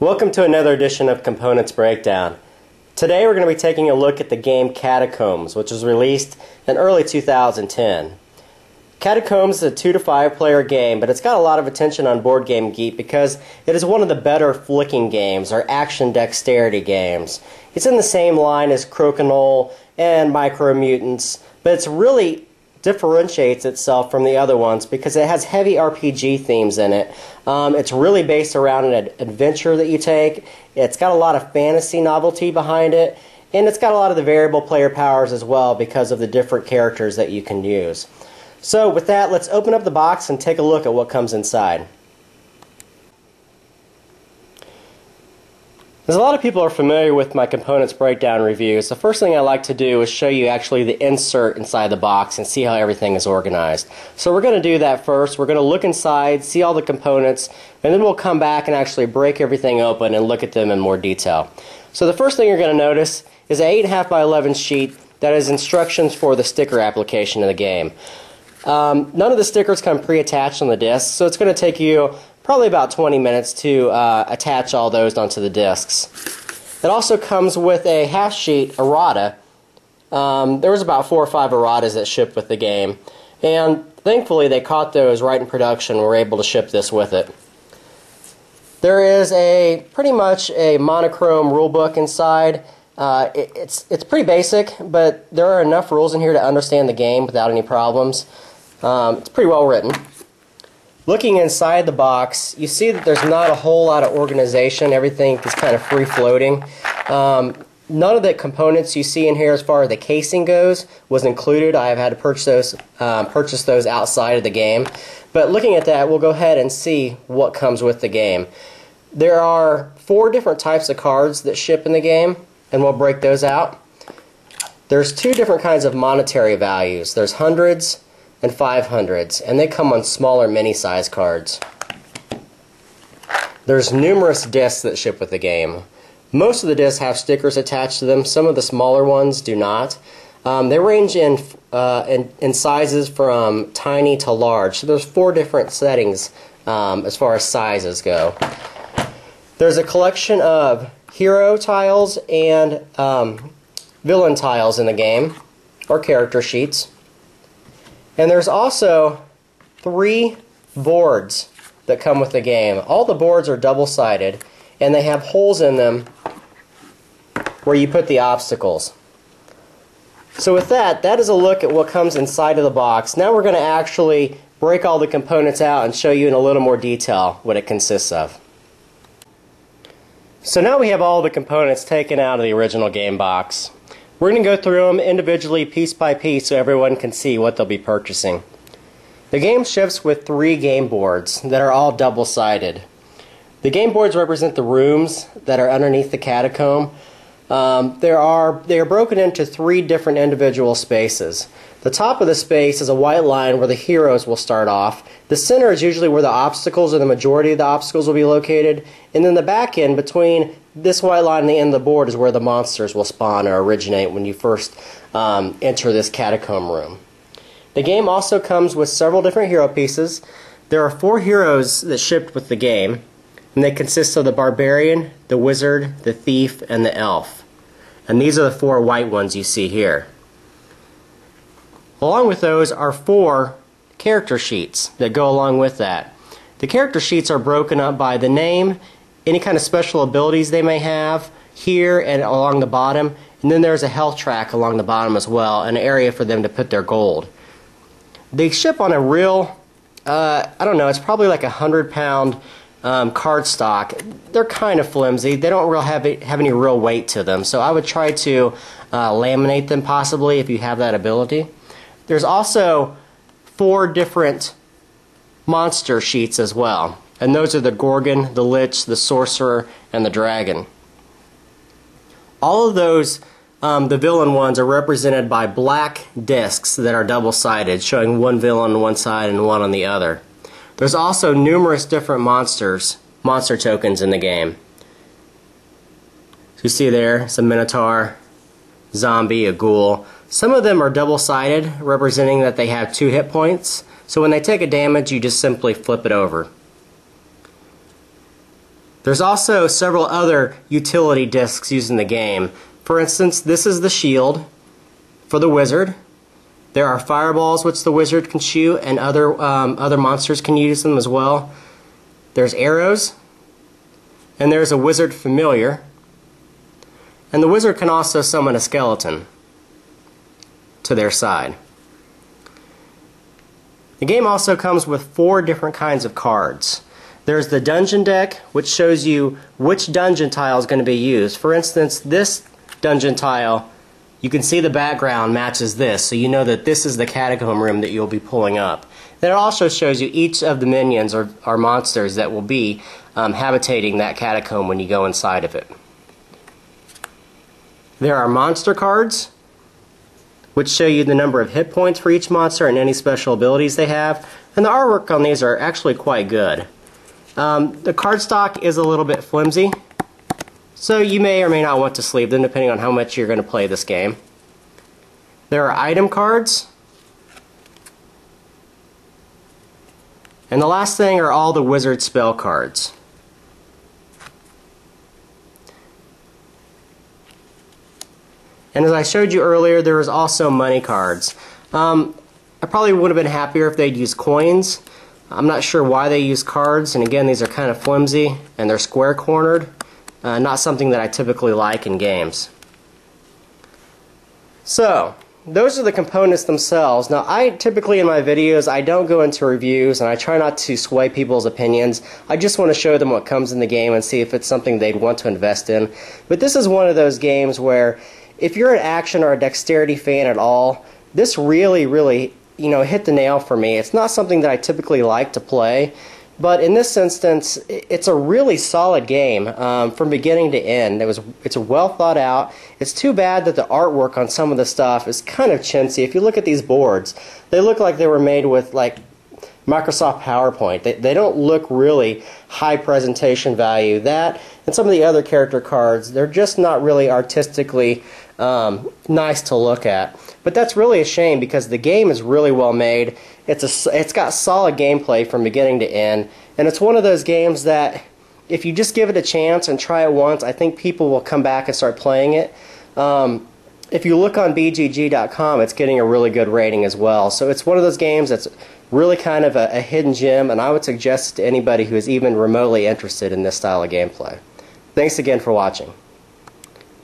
Welcome to another edition of Components Breakdown. Today we're going to be taking a look at the game Catacombs, which was released in early 2010. Catacombs is a 2 to 5 player game, but it's got a lot of attention on Board Game Geek because it is one of the better flicking games or action dexterity games. It's in the same line as Crokinole and Micro Mutants, but it's really differentiates itself from the other ones because it has heavy RPG themes in it. It's really based around an adventure that you take. It's got a lot of fantasy novelty behind it, and it's got a lot of the variable player powers as well because of the different characters that you can use. So with that, let's open up the box and take a look at what comes inside. As a lot of people are familiar with my components breakdown reviews, the first thing I like to do is show you actually the insert inside the box and see how everything is organized. So we're going to do that first. We're going to look inside, see all the components, and then we'll come back and actually break everything open and look at them in more detail. So the first thing you're going to notice is an 8.5 by 11 sheet that has instructions for the sticker application of the game. None of the stickers come pre-attached on the disc, so it's going to take you probably about 20 minutes to attach all those onto the discs. It also comes with a half sheet errata. There was about 4 or 5 erratas that shipped with the game, and thankfully they caught those right in production and were able to ship this with it. There is pretty much a monochrome rulebook inside. It's pretty basic, but there are enough rules in here to understand the game without any problems. It's pretty well written. Looking inside the box, you see that there's not a whole lot of organization. Everything is kind of free-floating. None of the components you see in here as far as the casing goes was included. I have had to purchase those outside of the game. But looking at that, we'll go ahead and see what comes with the game. There are 4 different types of cards that ship in the game, and we'll break those out. There's 2 different kinds of monetary values. There's hundreds and 500s, and they come on smaller mini-size cards. There's numerous discs that ship with the game. Most of the discs have stickers attached to them. Some of the smaller ones do not. They range in sizes from tiny to large. So there's 4 different settings as far as sizes go. There's a collection of hero tiles and villain tiles in the game, or character sheets. And there's also 3 boards that come with the game. All the boards are double-sided, and they have holes in them where you put the obstacles. So with that is a look at what comes inside of the box. Now we're going to actually break all the components out and show you in a little more detail what it consists of. So now we have all the components taken out of the original game box. We're going to go through them individually, piece by piece, so everyone can see what they'll be purchasing. The game ships with 3 game boards that are all double-sided. The game boards represent the rooms that are underneath the catacomb. They are broken into 3 different individual spaces. The top of the space is a white line where the heroes will start off. The center is usually where the obstacles, or the majority of the obstacles, will be located. And then the back end, between this white line and the end of the board, is where the monsters will spawn or originate when you first enter this catacomb room. The game also comes with several different hero pieces. There are 4 heroes that shipped with the game, and they consist of the barbarian, the wizard, the thief, and the elf. And these are the 4 white ones you see here. Along with those are 4 character sheets that go along with that. The character sheets are broken up by the name, any kind of special abilities they may have here and along the bottom, and then there's a health track along the bottom as well, an area for them to put their gold. They ship on a real, I don't know, it's probably like 100-pound cardstock. They're kind of flimsy. They don't have any real weight to them, so I would try to laminate them possibly if you have that ability. There's also 4 different monster sheets as well, and those are the Gorgon, the Lich, the Sorcerer, and the Dragon. All of those, the villain ones, are represented by black discs that are double-sided, showing 1 villain on one side and 1 on the other. There's also numerous different monster tokens in the game. So you see there, it's a Minotaur, zombie, a ghoul. Some of them are double-sided, representing that they have 2 hit points. So when they take a damage, you just simply flip it over. There's also several other utility discs used in the game. For instance, this is the shield for the wizard. There are fireballs which the wizard can shoot, and other monsters can use them as well. There's arrows, and there's a wizard familiar. And the wizard can also summon a skeleton to their side. The game also comes with 4 different kinds of cards. There's the dungeon deck, which shows you which dungeon tile is going to be used. For instance, this dungeon tile, you can see the background matches this, so you know that this is the catacomb room that you'll be pulling up. Then it also shows you each of the minions or monsters that will be habitating that catacomb when you go inside of it. There are monster cards, which show you the number of hit points for each monster and any special abilities they have. And the artwork on these are actually quite good. The cardstock is a little bit flimsy, so you may or may not want to sleeve them depending on how much you're going to play this game. There are item cards. And the last thing are all the wizard spell cards. And as I showed you earlier, there was also money cards. I probably would have been happier if they'd used coins. I'm not sure why they use cards, and again, these are kind of flimsy and they're square-cornered. Not something that I typically like in games. So, those are the components themselves. Now, I typically in my videos, I don't go into reviews and I try not to sway people's opinions. I just want to show them what comes in the game and see if it's something they'd want to invest in. But this is one of those games where if you're an action or a dexterity fan at all, this really, hit the nail for me. It's not something that I typically like to play, but in this instance, it's a really solid game from beginning to end. It's well thought out. It's too bad that the artwork on some of the stuff is kind of chintzy. If you look at these boards, they look like they were made with like Microsoft PowerPoint. They don't look really high presentation value. That and some of the other character cards, they're just not really artistically nice to look at. But that's really a shame because the game is really well made. It's got solid gameplay from beginning to end, and it's one of those games that if you just give it a chance and try it once, I think people will come back and start playing it. If you look on BGG.com, it's getting a really good rating as well. So it's one of those games that's really kind of a hidden gem, and I would suggest it to anybody who is even remotely interested in this style of gameplay. Thanks again for watching.